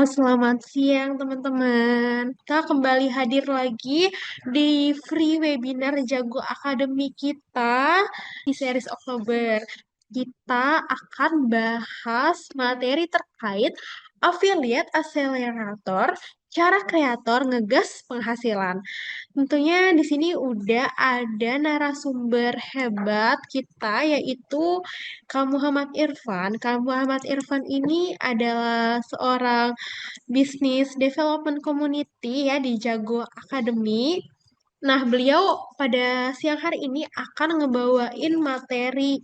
Selamat siang teman-teman. Kita kembali hadir lagi di free webinar Jago Akademi kita di series Oktober. Kita akan bahas materi terkait affiliate accelerator, cara kreator ngegas penghasilan. Tentunya di sini udah ada narasumber hebat kita yaitu Kak Muhammad Irfan. Kak Muhammad Irfan ini adalah seorang Business Development Community ya di Jago Academy. Nah, beliau pada siang hari ini akan ngebawain materi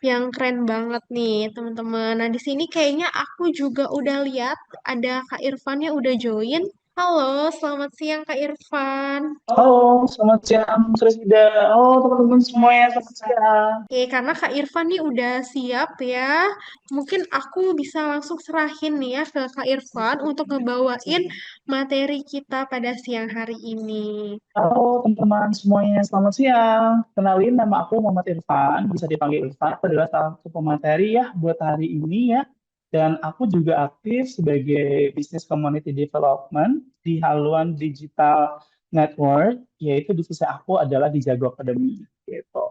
yang keren banget nih, teman-teman. Nah, di sini kayaknya aku juga udah lihat ada Kak Irfan yang udah join. Halo, selamat siang Kak Irfan. Halo, selamat siang, Trisida. Halo, teman-teman semuanya, selamat siang. Oke, karena Kak Irfan nih udah siap ya, mungkin aku bisa langsung serahin nih ya ke Kak Irfan untuk ngebawain materi kita pada siang hari ini. Halo, teman-teman semuanya, selamat siang. Kenalin, nama aku Muhammad Irfan, bisa dipanggil Irfan. Aku adalah salah satu pemateri ya buat hari ini ya. Dan aku juga aktif sebagai Business Community Development di haluan Digital Network, yaitu divisi aku adalah di Jago Academy. Gitu.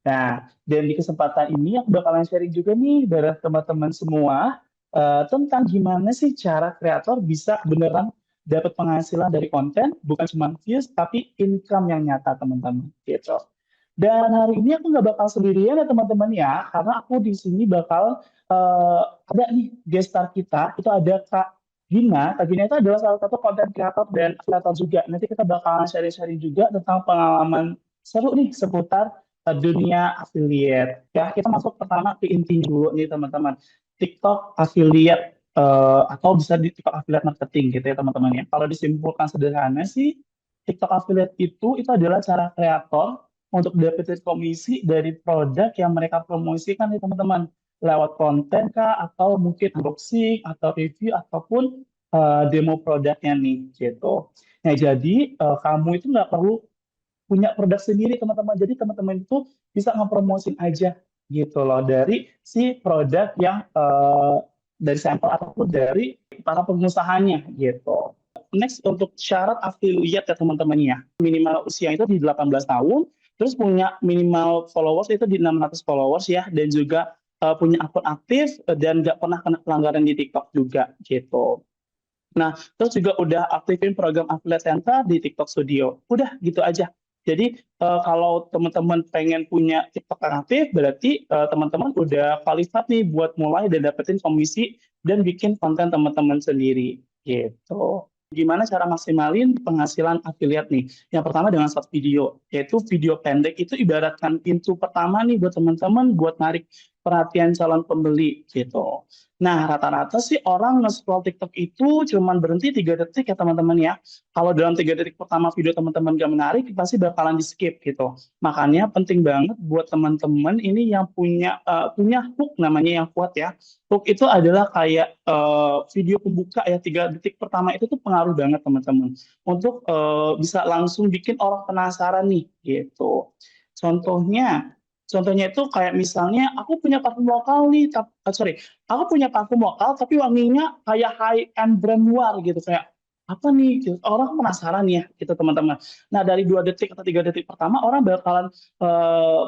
Nah, dan di kesempatan ini aku bakalan sharing juga nih bareng teman-teman semua tentang gimana sih cara kreator bisa beneran dapat penghasilan dari konten, bukan cuma views, tapi income yang nyata teman-teman. Gitu. Dan hari ini aku nggak bakal sendirian ya teman-teman ya, karena aku di sini bakal ada nih guest star kita, itu ada Kak Gina. Kak Gina itu adalah salah satu konten kreator dan kreator juga. Nanti kita bakalan sharing-sharing juga tentang pengalaman seru nih seputar dunia affiliate. Ya, kita masuk pertama ke inti dulu nih teman-teman. TikTok affiliate atau bisa di TikTok affiliate marketing gitu ya teman-teman ya. Kalau disimpulkan sederhana sih, TikTok affiliate itu adalah cara kreator untuk dapetin komisi dari produk yang mereka promosikan nih teman-teman. Lewat konten kah, atau mungkin unboxing, atau review, ataupun demo produknya nih gitu. Nah, jadi kamu itu nggak perlu punya produk sendiri teman-teman. Jadi teman-teman itu bisa ngepromosin aja gitu loh dari si produk yang dari sampel ataupun dari para pengusahanya gitu. Next untuk syarat affiliate ya teman-teman ya. Minimal usia itu di 18 tahun, terus punya minimal followers itu di 600 followers ya, dan juga punya akun aktif dan nggak pernah kena pelanggaran di TikTok juga gitu. Nah, terus juga udah aktifin program Affiliate Center di TikTok Studio. Udah gitu aja. Jadi kalau teman-teman pengen punya TikTok yang aktif, berarti teman-teman udah qualified nih buat mulai dan dapetin komisi dan bikin konten teman-teman sendiri. Gitu. Gimana cara maksimalin penghasilan affiliate nih? Yang pertama dengan short video, yaitu video pendek itu ibaratkan pintu pertama nih buat teman-teman buat narik perhatian calon pembeli gitu. Nah, rata-rata sih orang nge-scroll TikTok itu cuman berhenti 3 detik ya teman-teman ya. Kalau dalam 3 detik pertama video teman-teman gak menarik, pasti bakalan di-skip gitu. Makanya penting banget buat teman-teman ini yang punya hook namanya yang kuat ya. Hook itu adalah kayak video pembuka ya, 3 detik pertama itu tuh pengaruh banget teman-teman. Untuk bisa langsung bikin orang penasaran nih gitu. Contohnya, Contohnya itu kayak misalnya aku punya parfum lokal nih, sorry, aku punya parfum lokal tapi wanginya kayak high end brand luar gitu kayak apa nih gitu. Orang penasaran ya gitu teman-teman. Nah dari 2 detik atau 3 detik pertama orang bakalan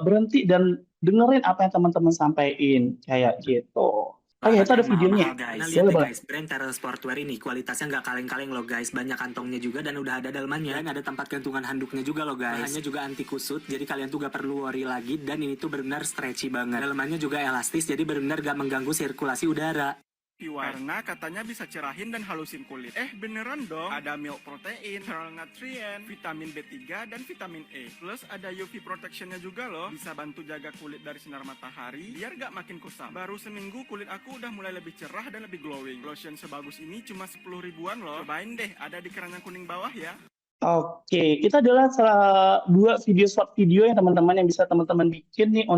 berhenti dan dengerin apa yang teman-teman sampaikan kayak gitu. Oh ya itu Olahraga ada yang videonya. mahal-mahal guys. Nah, lihat Boleh deh boleh. guys, brand Terrell Sportwear ini kualitasnya nggak kaleng-kaleng loh guys. Banyak kantongnya juga dan udah ada dalamannya. Dan ada tempat gantungan handuknya juga loh guys. Bahannya juga anti kusut, jadi kalian tuh gak perlu worry lagi. Dan ini tuh benar-benar stretchy banget. Dalamannya juga elastis, jadi benar-benar gak mengganggu sirkulasi udara. Karena katanya bisa cerahin dan halusin kulit. Beneran dong. Ada milk protein, mineral nutrient, vitamin B3 dan vitamin E. Plus ada UV protectionnya juga loh. Bisa bantu jaga kulit dari sinar matahari biar gak makin kusam. Baru seminggu kulit aku udah mulai lebih cerah dan lebih glowing. Lotion sebagus ini cuma 10 ribuan loh. Cobain deh, ada di keranjang kuning bawah ya. Oke, itu adalah salah dua video short video yang teman-teman yang bisa teman-teman bikin nih eh,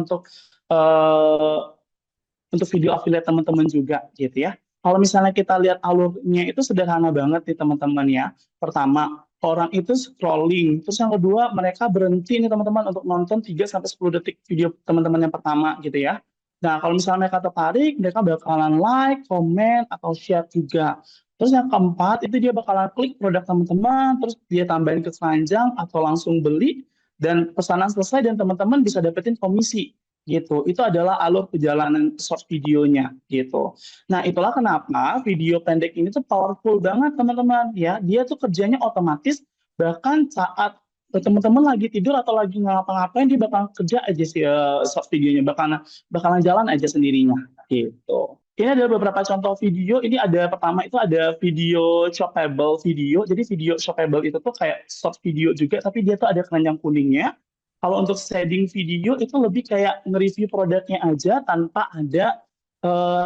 untuk video affiliate teman-teman juga gitu ya. Kalau misalnya kita lihat alurnya itu sederhana banget nih teman-teman ya. Pertama, orang itu scrolling. Terus yang kedua, mereka berhenti nih teman-teman untuk nonton 3 sampai 10 detik video teman-teman yang pertama gitu ya. Nah, kalau misalnya mereka tertarik, mereka bakalan like, komen, atau share juga. Terus yang keempat itu dia bakalan klik produk teman-teman, terus dia tambahin ke keranjang atau langsung beli dan pesanan selesai dan teman-teman bisa dapetin komisi gitu. Itu adalah alur perjalanan short videonya gitu. Nah, itulah kenapa video pendek ini tuh powerful banget teman-teman ya. Dia tuh kerjanya otomatis bahkan saat teman-teman lagi tidur atau lagi ngapa-ngapain dia bakal kerja aja sih short videonya bakalan jalan aja sendirinya gitu. Ini ada beberapa contoh video. Ini ada pertama itu ada video shoppable video. Jadi video shoppable itu tuh kayak short video juga, tapi dia tuh ada keranjang kuningnya. Kalau untuk shading video itu lebih kayak nge-review produknya aja tanpa ada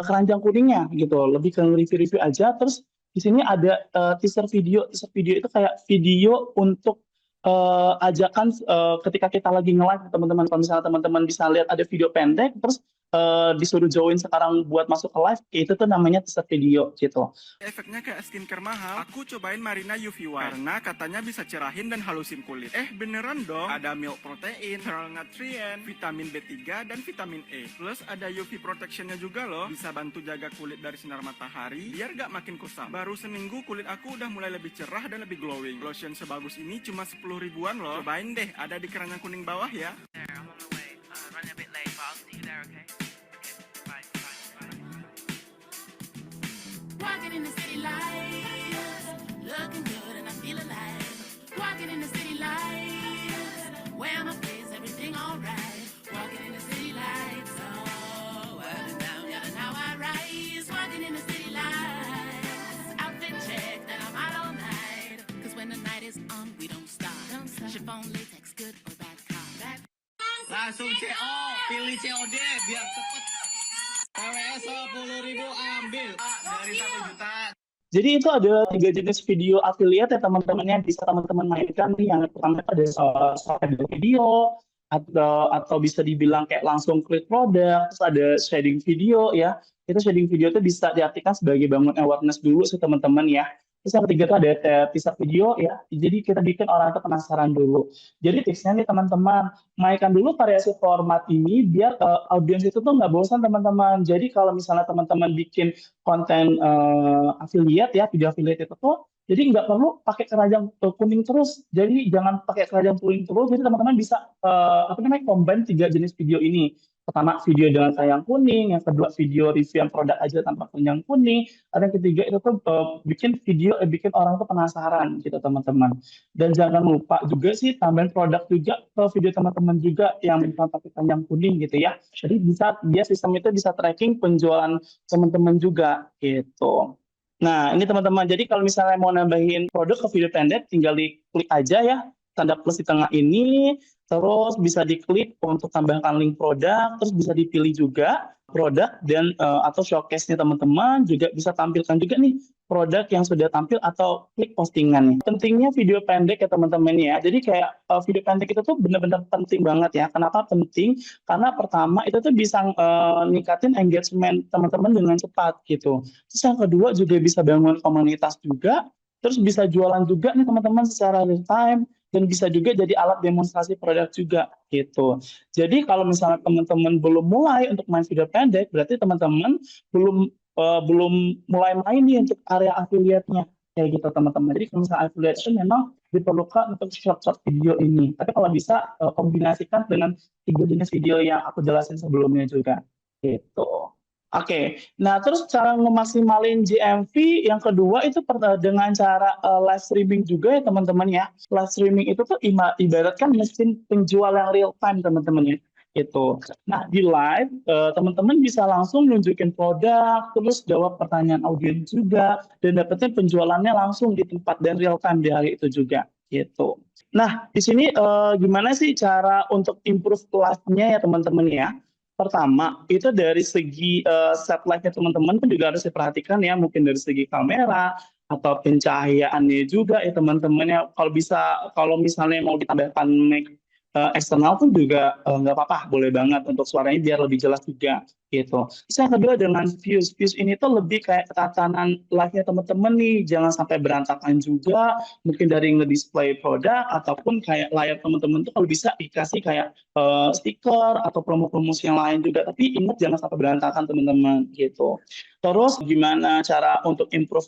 keranjang kuningnya gitu. Lebih ke review-review aja. Terus di sini ada teaser video. Teaser video itu kayak video untuk ajakan ketika kita lagi nge-live teman-teman. Kalau misalnya teman-teman bisa lihat ada video pendek, terus disuruh join sekarang buat masuk ke live, itu tuh namanya teaser video gitu. Efeknya kayak skincare mahal. Aku cobain Marina UV White karena katanya bisa cerahin dan halusin kulit. Beneran dong. Ada milk protein, mineral nutrient, vitamin B3 dan vitamin E. Plus ada UV protectionnya juga loh. Bisa bantu jaga kulit dari sinar matahari biar gak makin kusam. Baru seminggu kulit aku udah mulai lebih cerah dan lebih glowing. Lotion sebagus ini cuma 10 ribuan loh. Cobain deh, ada di keranjang kuning bawah ya. Walking in the city lights, looking good and I feel alive. Walking in the city lights, wear my face, everything alright. Walking in the city lights, oh, up and down, yeah, and how I rise. Walking in the city lights, outfit check, then I'm out all night. Cause when the night is on, we don't stop. Chiffon, latex, good or bad cop. Langsung CO, pilih COD biar cepet. KWS 10.000 ambil dari 1 juta. Jadi itu ada 3 jenis video affiliate ya teman-teman yang bisa teman-teman mainkan nih. Yang pertama itu ada short video atau bisa dibilang kayak langsung klik produk, terus ada shading video ya. Itu shading video itu bisa diartikan sebagai bangun awareness dulu sih teman-teman ya. Terus yang ketiga itu ada teaser video ya. Jadi kita bikin orang itu penasaran dulu. Jadi tipsnya nih teman-teman, mainkan dulu variasi format ini biar audiens itu tuh nggak bosan teman-teman. Jadi kalau misalnya teman-teman bikin konten affiliate ya, video affiliate itu tuh, jadi nggak perlu pakai keranjang kuning terus. Jadi jangan pakai keranjang kuning terus. Jadi teman-teman bisa combine 3 jenis video ini. Pertama video dengan keranjang kuning, yang kedua video review yang produk aja tanpa keranjang kuning, dan yang ketiga itu tuh bikin video bikin orang tuh penasaran gitu teman-teman. Dan jangan lupa juga sih tambahin produk juga ke video teman-teman juga yang bukan pakai keranjang kuning gitu ya. Jadi sistem itu bisa tracking penjualan teman-teman juga gitu. Nah, ini teman-teman. Jadi kalau misalnya mau nambahin produk ke video pendek, tinggal diklik aja ya tanda plus di tengah ini, terus bisa diklik untuk tambahkan link produk, terus bisa dipilih juga produk dan atau showcase-nya teman-teman, juga bisa tampilkan juga nih produk yang sudah tampil atau klik postingannya. Pentingnya video pendek ya teman-teman ya. Jadi kayak video pendek itu tuh benar-benar penting banget ya. Kenapa penting? Karena pertama itu tuh bisa ningkatin engagement teman-teman dengan cepat gitu. Terus yang kedua juga bisa bangun komunitas juga. Terus bisa jualan juga nih teman-teman secara real time. Dan bisa juga jadi alat demonstrasi produk juga gitu. Jadi kalau misalnya teman-teman belum mulai untuk main video pendek, berarti teman-teman belum mulai main nih untuk area affiliate-nya kayak gitu teman-teman. Jadi kalau misalnya affiliate itu memang diperlukan untuk short video ini. Tapi kalau bisa kombinasikan dengan 3 jenis video yang aku jelasin sebelumnya juga gitu. Oke, nah terus cara memaksimalin GMV yang kedua itu dengan cara live streaming juga ya teman-teman ya. Live streaming itu tuh ibaratkan mesin penjual yang real time teman-teman ya. Gitu. Nah di live teman-teman bisa langsung nunjukin produk, terus jawab pertanyaan audiens juga, dan dapetin penjualannya langsung di tempat dan real time di hari itu juga. Gitu. Nah di sini gimana sih cara untuk improve live-nya ya teman-teman ya? Pertama, itu dari segi set live-nya teman-teman pun juga harus diperhatikan ya, mungkin dari segi kamera atau pencahayaannya juga ya teman-teman ya. Kalau misalnya mau ditambahkan eksternal pun juga nggak apa-apa, boleh banget untuk suaranya biar lebih jelas juga gitu. Terus yang kedua dengan views, views ini tuh lebih kayak ketatanan live-nya teman-teman nih, jangan sampai berantakan juga, mungkin dari ngedisplay produk ataupun kayak layar teman-teman tuh kalau bisa dikasih kayak stiker atau promo-promosi yang lain juga, tapi ingat jangan sampai berantakan teman-teman gitu. Terus gimana cara untuk improve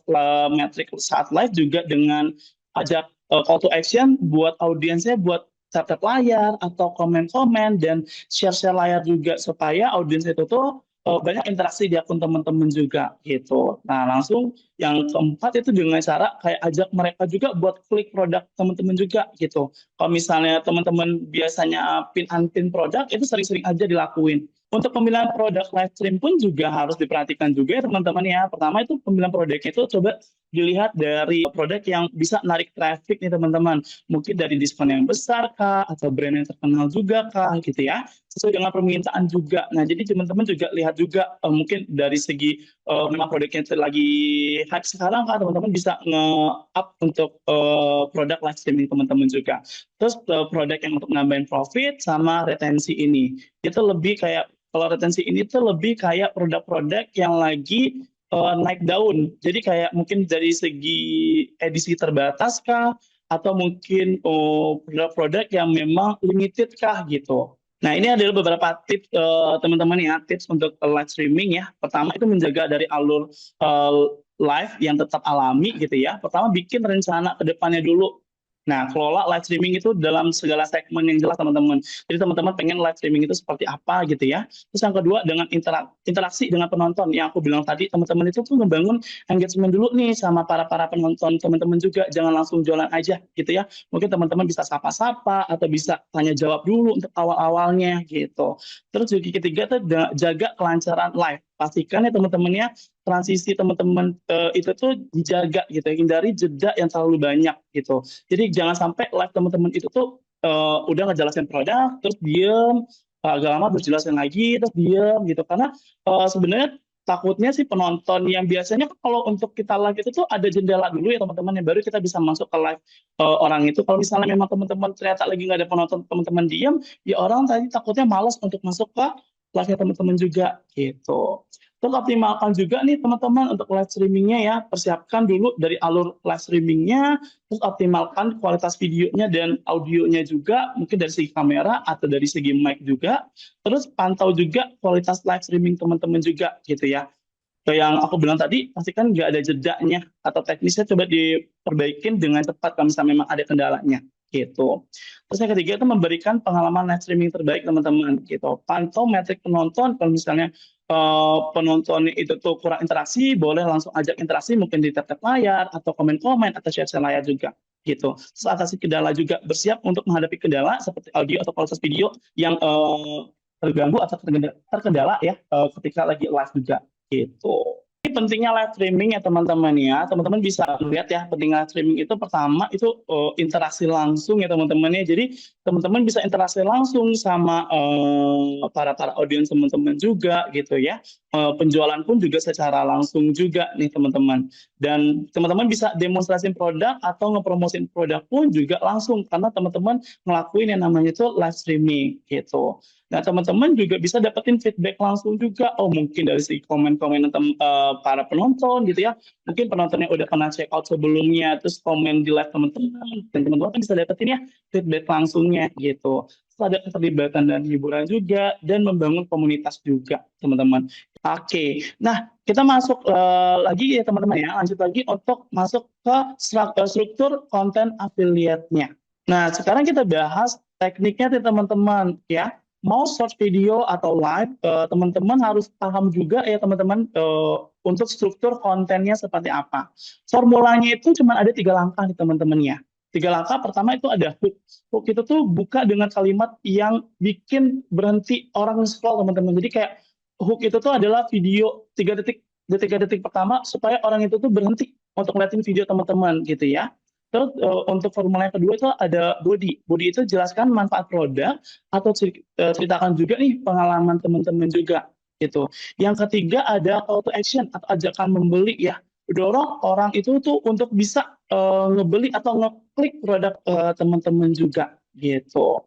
metrik saat live juga dengan ajak call to action buat audiensnya buat tap-tap layar atau komen-komen dan share-share layar juga supaya audiens itu tuh banyak interaksi di akun teman-teman juga gitu. Nah, langsung yang keempat itu dengan cara kayak ajak mereka juga buat klik produk teman-teman juga gitu. Kalau misalnya teman-teman biasanya pin-unpin produk itu sering-sering aja dilakuin. Untuk pemilihan produk live stream pun juga harus diperhatikan juga ya teman-teman ya. Pertama itu pemilihan produknya itu coba dilihat dari produk yang bisa narik traffic nih teman-teman. Mungkin dari diskon yang besar kah, atau brand yang terkenal juga kah gitu ya. Sesuai dengan permintaan juga. Nah jadi teman-teman juga lihat juga mungkin dari segi memang produknya itu lagi hype sekarang kan teman-teman bisa nge-up untuk produk live streaming teman-teman juga. Terus produk yang untuk nambahin profit sama retensi ini. Itu lebih kayak kalau retensi ini tuh lebih kayak produk-produk yang lagi naik daun. Jadi kayak mungkin dari segi edisi terbatas kah, atau mungkin produk-produk yang memang limited kah gitu. Nah ini adalah beberapa tips teman-teman ya, tips untuk live streaming ya. Pertama itu menjaga dari alur live yang tetap alami gitu ya. Pertama bikin rencana ke depannya dulu. Nah, kelola live streaming itu dalam segala segmen yang jelas teman-teman. Jadi teman-teman pengen live streaming itu seperti apa gitu ya. Terus yang kedua dengan interaksi dengan penonton. Yang aku bilang tadi teman-teman itu tuh ngebangun engagement dulu nih sama para penonton teman-teman juga. Jangan langsung jualan aja gitu ya. Mungkin teman-teman bisa sapa-sapa atau bisa tanya jawab dulu untuk awal-awalnya gitu. Terus juga ketiga tuh jaga kelancaran live. Pastikan ya teman-temannya transisi teman-teman itu tuh dijaga gitu, hindari jeda yang terlalu banyak gitu. Jadi jangan sampai live teman-teman itu tuh udah ngejelasin produk, terus diem, agak lama terus jelasin lagi, terus diem gitu. Karena sebenarnya takutnya sih penonton yang biasanya kalau untuk kita live itu tuh ada jendela dulu ya teman-teman, yang baru kita bisa masuk ke live orang itu. Kalau misalnya memang teman-teman ternyata lagi nggak ada penonton, teman-teman diem, ya orang tadi takutnya malas untuk masuk ke live-nya teman-teman juga gitu. Terus optimalkan juga nih teman-teman untuk live streamingnya ya. Persiapkan dulu dari alur live streamingnya, terus optimalkan kualitas videonya dan audionya juga, mungkin dari segi kamera atau dari segi mic juga. Terus pantau juga kualitas live streaming teman-teman juga gitu ya. Kayak yang aku bilang tadi, pastikan nggak ada jedanya atau teknisnya coba diperbaikin dengan cepat kalau misalnya memang ada kendalanya gitu. Terus yang ketiga itu memberikan pengalaman live streaming terbaik teman-teman gitu. Pantau metrik penonton, kalau misalnya penonton itu tuh kurang interaksi, boleh langsung ajak interaksi mungkin di tap-tap layar atau komen-komen atau share-share layar juga gitu. Terus atasi kendala juga, bersiap untuk menghadapi kendala seperti audio atau kualitas video yang terganggu atau terkendala ya ketika lagi live juga gitu. Ini pentingnya live streaming ya teman-teman ya. Teman-teman bisa lihat ya pentingnya live streaming itu pertama itu interaksi langsung ya teman-teman ya. Jadi teman-teman bisa interaksi langsung sama para audiens teman-teman juga gitu ya. Penjualan pun juga secara langsung juga nih teman-teman. Dan teman-teman bisa demonstrasi produk atau ngepromosin produk pun juga langsung karena teman-teman ngelakuin yang namanya itu live streaming gitu. Nah, teman-teman juga bisa dapetin feedback langsung juga. Oh, mungkin dari segi komen-komen para penonton gitu ya. Mungkin penonton yang udah pernah check out sebelumnya, terus komen di live teman-teman. Dan teman-teman bisa dapetin ya feedback langsungnya gitu. Terus ada keterlibatan dan hiburan juga, dan membangun komunitas juga, teman-teman. Oke, nah kita masuk lagi ya teman-teman ya. Lanjut lagi untuk masuk ke struktur konten affiliate-nya. Nah, sekarang kita bahas tekniknya nih teman-teman ya. Mau short video atau live, teman-teman harus paham juga ya teman-teman untuk struktur kontennya seperti apa. Formulanya itu cuma ada 3 langkah nih teman-teman ya. 3 langkah pertama itu ada hook. Hook itu tuh buka dengan kalimat yang bikin berhenti orang scroll teman-teman. Jadi kayak hook itu tuh adalah video 3 detik pertama supaya orang itu tuh berhenti untuk ngeliatin video teman-teman gitu ya. Terus untuk formula yang kedua itu ada body. Body itu jelaskan manfaat produk atau ceritakan juga nih pengalaman teman-teman juga gitu. Yang ketiga ada call to action atau ajakan membeli ya. Dorong orang itu tuh untuk bisa ngebeli atau ngeklik produk teman-teman juga gitu.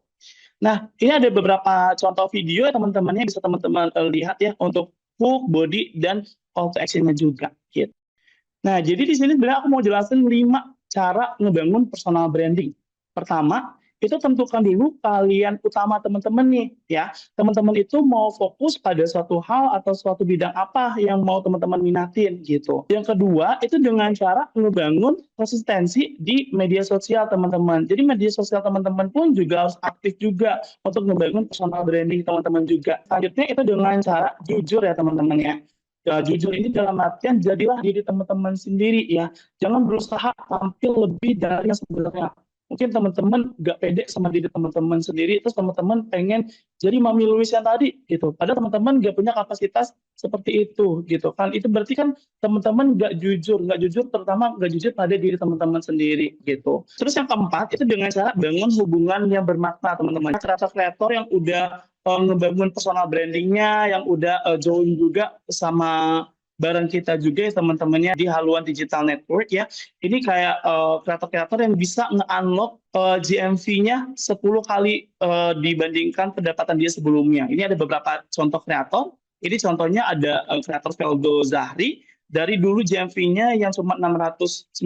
Nah, ini ada beberapa contoh video ya teman-temannya bisa teman-teman lihat ya untuk hook, body, dan call to action-nya juga gitu. Nah, jadi di sini sebenarnya aku mau jelasin 5 cara ngebangun personal branding. Pertama, itu tentukan dulu kalian utama teman-teman nih ya. Teman-teman itu mau fokus pada suatu hal atau suatu bidang apa yang mau teman-teman minatin gitu. Yang kedua, itu dengan cara ngebangun konsistensi di media sosial teman-teman. Jadi media sosial teman-teman pun juga harus aktif juga untuk ngebangun personal branding teman-teman juga. Selanjutnya itu dengan cara jujur ya teman-teman ya. Ya, jujur ini dalam artian jadilah diri teman-teman sendiri ya. Jangan berusaha tampil lebih dari yang sebenarnya. Mungkin teman-teman nggak pede sama diri teman-teman sendiri, terus teman-teman pengen jadi Mami Louis yang tadi gitu. Padahal teman-teman nggak punya kapasitas seperti itu gitu kan. Itu berarti kan teman-teman nggak jujur terutama nggak jujur pada diri teman-teman sendiri gitu. Terus yang keempat itu dengan cara bangun hubungan yang bermakna teman-teman. Kreator-kreator yang udah ngebangun personal brandingnya, yang udah join juga sama bareng kita juga ya teman-temannya di Haluan Digital Network ya. Ini kayak kreator-kreator yang bisa nge-unlock GMV-nya 10 kali dibandingkan pendapatan dia sebelumnya. Ini ada beberapa contoh kreator. Ini contohnya ada kreator Feldo Zahri. Dari dulu GMV-nya yang cuma 699.000,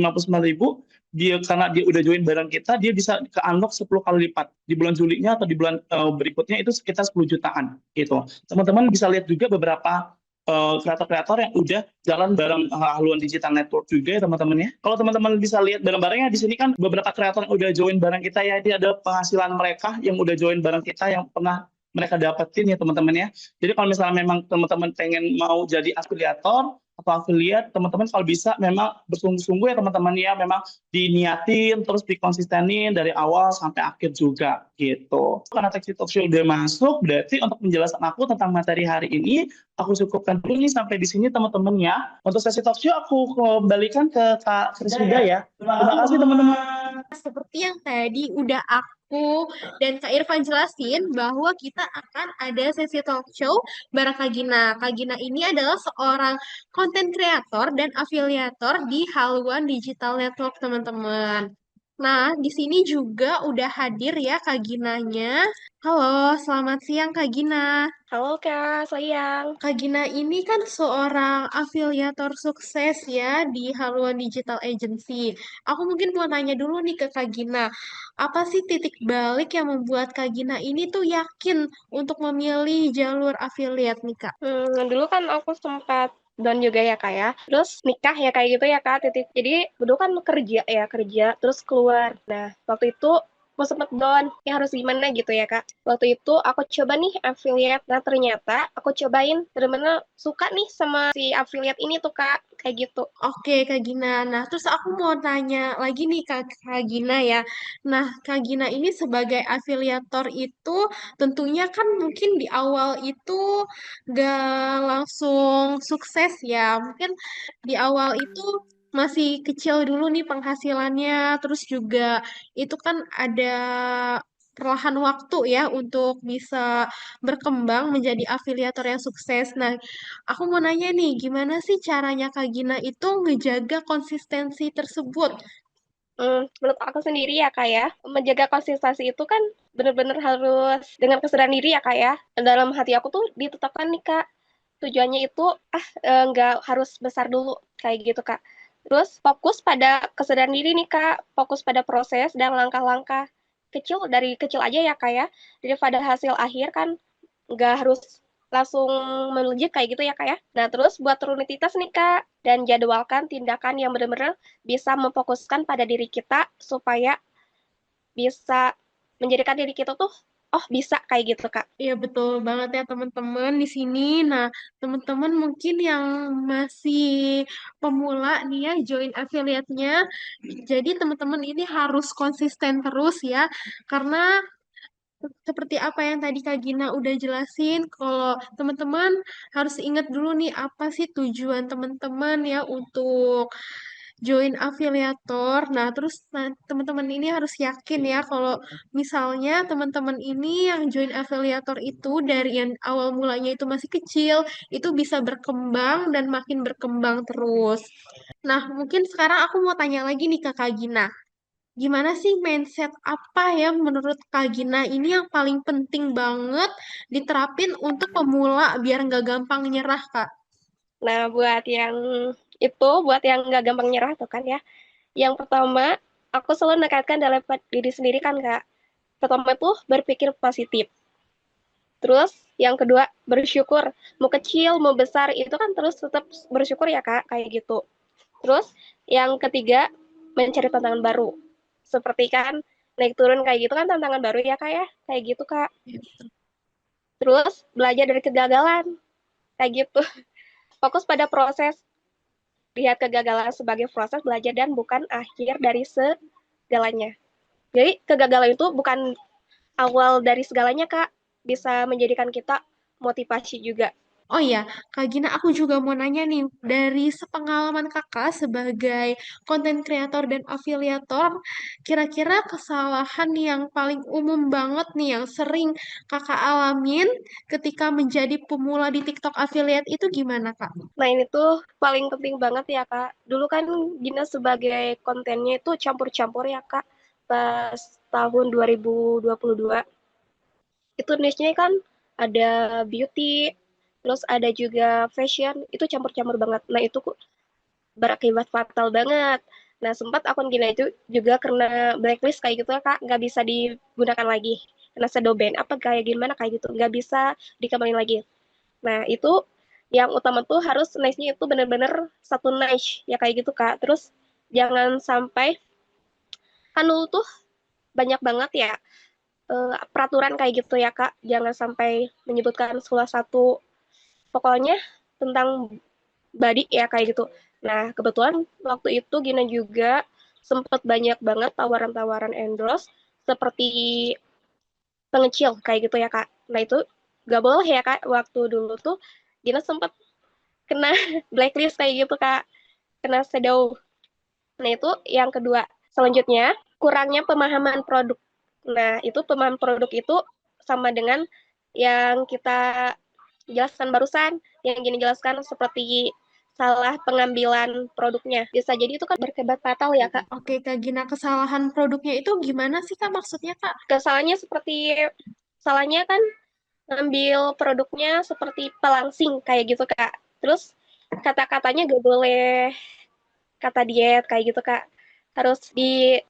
dia karena dia udah join bareng kita, dia bisa ke unlock 10 kali lipat. Di bulan Julinya atau di bulan berikutnya itu sekitar 10 jutaan gitu. Teman-teman bisa lihat juga beberapa kreator-kreator yang udah jalan bareng Haluan Digital Network juga ya teman-teman ya. Kalau teman-teman bisa lihat bareng-barengnya di sini kan beberapa kreator yang udah join bareng kita ya. Ini ada penghasilan mereka yang udah join bareng kita yang pernah mereka dapetin ya teman-teman ya. Jadi kalau misalnya memang teman-teman pengen mau jadi afiliator atau afiliat, teman-teman kalau bisa memang bersungguh-sungguh ya teman-teman ya, memang diniatin terus dikonsistenin dari awal sampai akhir juga gitu. Karena Tech Talk Show udah masuk, berarti untuk penjelasan aku tentang materi hari ini aku cukupkan dulu nih sampai di sini teman-teman ya. Untuk sesi talk show aku kembalikan ke Kak Krisida ya. Terima kasih teman-teman. Seperti yang tadi udah aku dan Kak Irfan jelasin bahwa kita akan ada sesi talk show bareng Kak Gina. Kak Gina ini adalah seorang konten kreator dan afiliator di Haluan Digital Network, teman-teman. Nah, di sini juga udah hadir ya Kak Ginanya. Halo, selamat siang Kak Gina. Halo Kak, sayang. Kak Gina ini kan seorang afiliator sukses ya di Haluan Digital Agency. Aku mungkin mau nanya dulu nih ke Kak Gina, apa sih titik balik yang membuat Kak Gina ini tuh yakin untuk memilih jalur affiliate nih Kak? Dulu kan aku sempat down juga ya Kak ya. Terus nikah ya kayak gitu ya Kak, titik. Jadi dulu kan kerja, terus keluar. Nah, waktu itu aku sempat down, ya harus gimana gitu ya Kak. Waktu itu aku coba nih affiliate, nah ternyata aku cobain bener-bener suka nih sama si affiliate ini tuh Kak, kayak gitu. Oke, Kak Gina. Nah, terus aku mau tanya lagi nih Kak Gina ya. Nah, Kak Gina ini sebagai afiliator itu tentunya kan mungkin di awal itu gak langsung sukses ya. Mungkin di awal itu masih kecil dulu nih penghasilannya. Terus juga itu kan ada perlahan waktu ya untuk bisa berkembang menjadi afiliator yang sukses. Nah, aku mau nanya nih, gimana sih caranya Kak Gina itu ngejaga konsistensi tersebut? Menurut aku sendiri ya Kak ya, menjaga konsistensi itu kan bener-bener harus dengan kesadaran diri ya Kak ya. Dalam hati aku tuh ditetapkan nih Kak, tujuannya itu nggak harus besar dulu kayak gitu Kak. Terus fokus pada kesadaran diri nih Kak, fokus pada proses dan langkah-langkah kecil dari kecil aja ya Kak ya. Daripada hasil akhir kan nggak harus langsung melejit kayak gitu ya Kak ya. Nah terus buat rutinitas nih Kak, dan jadwalkan tindakan yang benar-benar bisa memfokuskan pada diri kita supaya bisa menjadikan diri kita tuh oh bisa kayak gitu Kak. Iya betul banget ya teman-teman di sini. Nah, teman-teman mungkin yang masih pemula nih ya join affiliate-nya. Jadi teman-teman ini harus konsisten terus ya. Karena seperti apa yang tadi Kak Gina udah jelasin, kalau teman-teman harus ingat dulu nih apa sih tujuan teman-teman ya untuk join afiliator. Nah, terus teman-teman ini harus yakin ya kalau misalnya teman-teman ini yang join afiliator itu dari yang awal mulanya itu masih kecil, itu bisa berkembang dan makin berkembang terus. Nah, mungkin sekarang aku mau tanya lagi nih ke Kak Gina. gimana sih mindset apa ya menurut Kak Gina ini yang paling penting banget diterapin untuk pemula biar nggak gampang nyerah, Kak? Nah, buat yang nggak gampang nyerah tuh kan ya. Yang pertama, aku selalu menekankan dalam diri sendiri kan, Kak. Pertama tuh berpikir positif. Terus yang kedua, bersyukur. Mau kecil, mau besar, itu kan terus tetap bersyukur ya, Kak, kayak gitu. Terus yang ketiga, mencari tantangan baru. Seperti kan naik turun kayak gitu kan tantangan baru ya, Kak ya. Kayak gitu, Kak. Terus belajar dari kegagalan. Kayak gitu. Fokus pada proses. Lihat kegagalan sebagai proses belajar dan bukan akhir dari segalanya. Jadi kegagalan itu bukan awal dari segalanya, Kak. Bisa menjadikan kita motivasi juga. Oh iya, Kak Gina, aku juga mau nanya nih, dari sepengalaman Kakak sebagai konten kreator dan afiliator, kira-kira kesalahan yang paling umum banget nih, yang sering Kakak alamin ketika menjadi pemula di TikTok affiliate itu gimana, Kak? Nah, ini tuh paling penting banget ya, Kak. Dulu kan Gina sebagai kontennya itu campur-campur ya, Kak. Pas tahun 2022. Itu niche-nya kan ada beauty, terus ada juga fashion, itu campur-campur banget. Nah, itu berakibat fatal banget. Nah, sempat akun Gina itu juga kena blacklist kayak gitu, Kak. Nggak bisa digunakan lagi. Kena shadow ban, apa kayak gimana kayak gitu. Nggak bisa dikembangin lagi. Nah, itu yang utama tuh harus niche-nya itu bener-bener satu niche ya kayak gitu, Kak. Terus jangan sampai kan dulu tuh banyak banget ya peraturan kayak gitu ya, Kak. Jangan sampai menyebutkan salah satu pokoknya tentang body ya kayak gitu. Nah, kebetulan waktu itu Gina juga sempat banyak banget tawaran-tawaran endorse seperti pengecil kayak gitu ya, Kak. Nah, itu gak boleh ya, Kak. Waktu dulu tuh Gina sempat kena blacklist kayak gitu, Kak. Kena shadow. Nah, itu yang kedua. Selanjutnya, kurangnya pemahaman produk. Nah, itu pemahaman produk itu sama dengan yang kita jelaskan barusan, yang gini jelaskan seperti salah pengambilan produknya. Bisa jadi itu kan berkebat fatal ya, Kak. Oke, Kak Gina, kesalahan produknya itu gimana sih, Kak, maksudnya, Kak? Kesalahannya seperti salahnya kan ngambil produknya seperti pelangsing kayak gitu, Kak. Terus kata-katanya gak boleh kata diet kayak gitu, Kak. Harus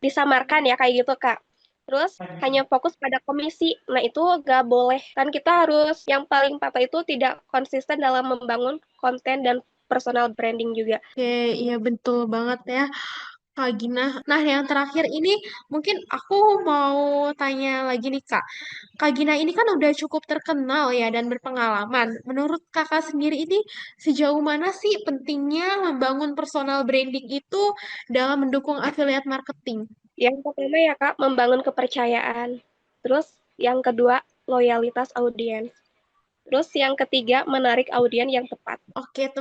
disamarkan ya kayak gitu, Kak. Terus hanya fokus pada komisi. Nah, itu gak boleh. Kan kita harus yang paling papa itu tidak konsisten dalam membangun konten dan personal branding juga. Oke, iya betul banget ya. Kak Gina. Nah, yang terakhir ini mungkin aku mau tanya lagi nih, Kak. Kak Gina ini kan udah cukup terkenal ya dan berpengalaman. Menurut Kakak sendiri ini sejauh mana sih pentingnya membangun personal branding itu dalam mendukung affiliate marketing? Yang pertama ya, Kak, membangun kepercayaan. Terus yang kedua, loyalitas audiens. Terus yang ketiga, menarik audiens yang tepat. Oke,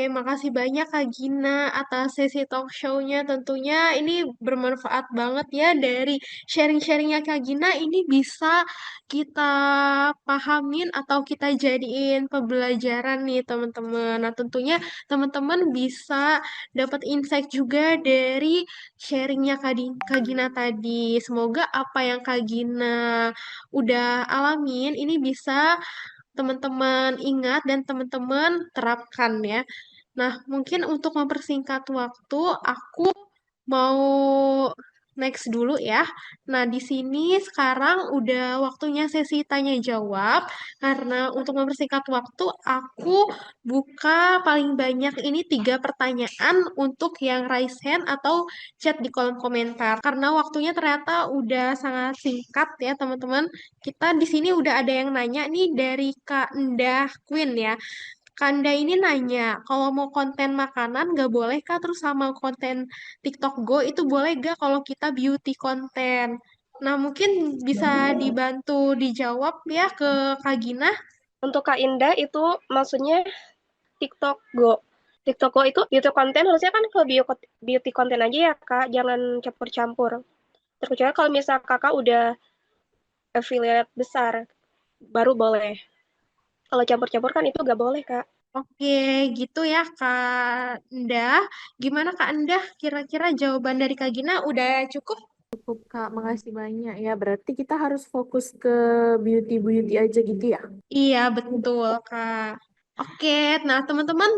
makasih banyak Kak Gina atas sesi talk show-nya. Tentunya ini bermanfaat banget ya dari sharing-sharingnya Kak Gina. Ini bisa kita pahamin atau kita jadiin pembelajaran nih teman-teman. Nah, tentunya teman-teman bisa dapat insight juga dari sharingnya Kak Gina tadi. Semoga apa yang Kak Gina udah alamin ini bisa teman-teman ingat dan teman-teman terapkan ya. Nah, mungkin untuk mempersingkat waktu, aku mau next dulu ya. Nah, di sini sekarang udah waktunya sesi tanya jawab. Karena untuk mempersingkat waktu, aku buka paling banyak ini 3 pertanyaan untuk yang raise hand atau chat di kolom komentar. Karena waktunya ternyata udah sangat singkat ya, teman-teman. Kita di sini udah ada yang nanya nih dari Kak Endah Queen ya. Kanda ini nanya, kalau mau konten makanan nggak boleh kah? Terus sama konten TikTok Go itu boleh nggak kalau kita beauty konten? Nah, mungkin bisa dibantu dijawab ya ke Kak Gina. Untuk Kak Indah itu maksudnya TikTok Go. TikTok Go itu beauty konten harusnya kan ke beauty konten aja ya, Kak. Jangan campur-campur. Terkecuali kalau misal Kakak udah affiliate besar, baru boleh. Kalau campur-campur kan itu nggak boleh, Kak. Oke, gitu ya Kak Endah. Gimana Kak Endah? Kira-kira jawaban dari Kak Gina udah cukup? Cukup, Kak. Makasih banyak ya. Berarti kita harus fokus ke beauty-beauty aja gitu ya? Iya, betul, Kak. Oke, nah teman-teman,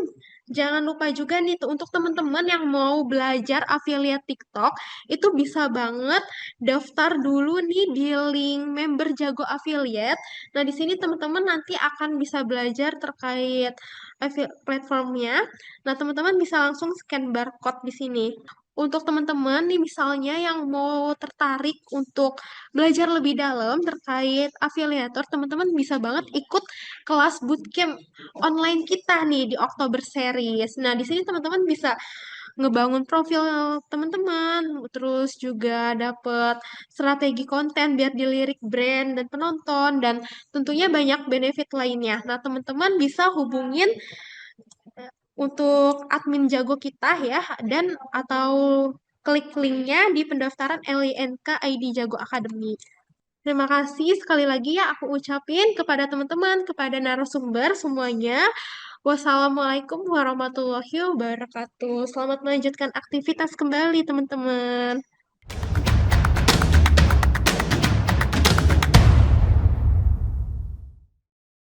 jangan lupa juga nih untuk teman-teman yang mau belajar affiliate TikTok, itu bisa banget daftar dulu nih di link member Jago Affiliate. Nah, di sini teman-teman nanti akan bisa belajar terkait platformnya. Nah, teman-teman bisa langsung scan barcode di sini. Untuk teman-teman nih misalnya yang mau tertarik untuk belajar lebih dalam terkait afiliator, teman-teman bisa banget ikut kelas bootcamp online kita nih di Oktober Series. Nah, di sini teman-teman bisa ngebangun profil teman-teman, terus juga dapet strategi konten biar dilirik brand dan penonton, dan tentunya banyak benefit lainnya. Nah, teman-teman bisa hubungin untuk admin Jago kita ya, dan atau klik linknya di pendaftaran LINK ID Jago Academy. Terima kasih sekali lagi ya aku ucapin kepada teman-teman, kepada narasumber semuanya. Wassalamualaikum warahmatullahi wabarakatuh. Selamat melanjutkan aktivitas kembali teman-teman.